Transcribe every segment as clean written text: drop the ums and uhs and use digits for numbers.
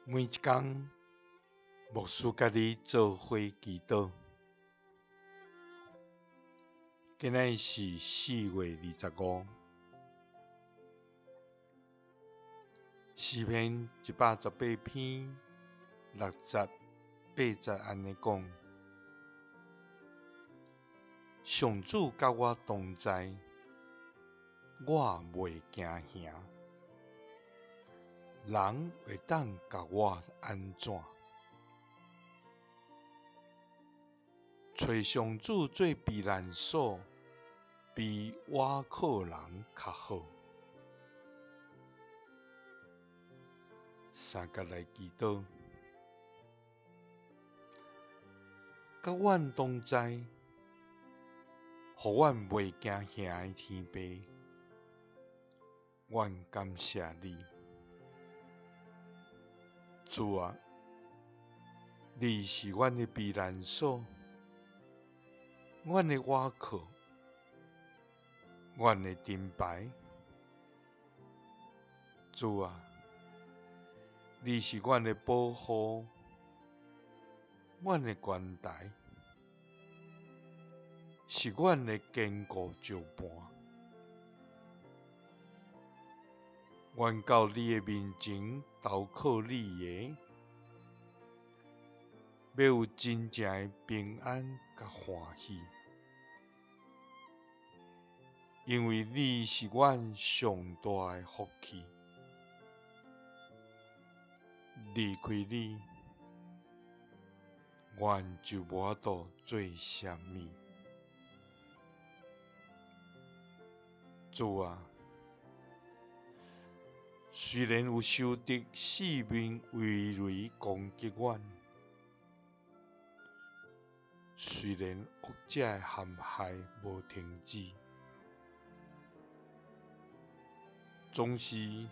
每一天，牧师甲你做伙祈祷。今仔是4月25，诗篇118篇60、80安尼讲：上主甲我同在，我袂惊吓。人会当甲我安怎？找上主做避难所，比倚靠人较好。三甲来祈祷，甲阮同在，互阮袂惊吓的天父，阮感谢你。主啊，你是阮的避难所，阮的倚靠，阮的盾牌。主啊，你是阮的保护，阮的关台，是阮的坚固石磐。阮到你的面前投靠你的，要有真正的平安甲欢喜，因为你是阮上大的福气。离开你，阮就无法度做啥物。主啊，虽然有受敌四面围雷攻击阮，虽然恶者的陷害无停止，总是你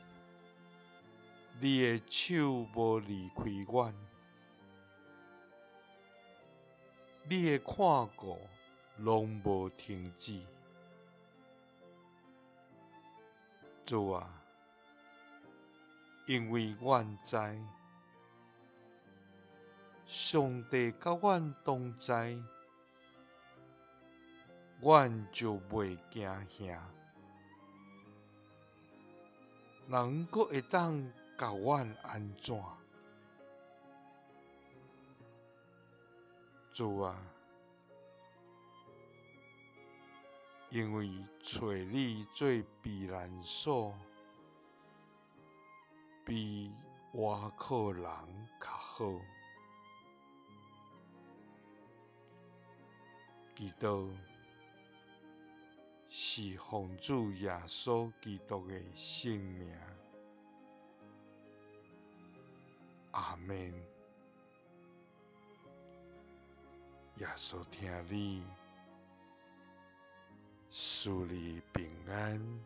的手无离开阮，你的看顾拢无停止。主啊，因为阮知上帝甲阮同在，阮就袂惊吓。人阁会当甲阮安怎？主啊，因为找你做避难所，比倚靠人较好。祈祷是奉主耶稣基督的圣名。阿们。耶稣听你，赐你平安。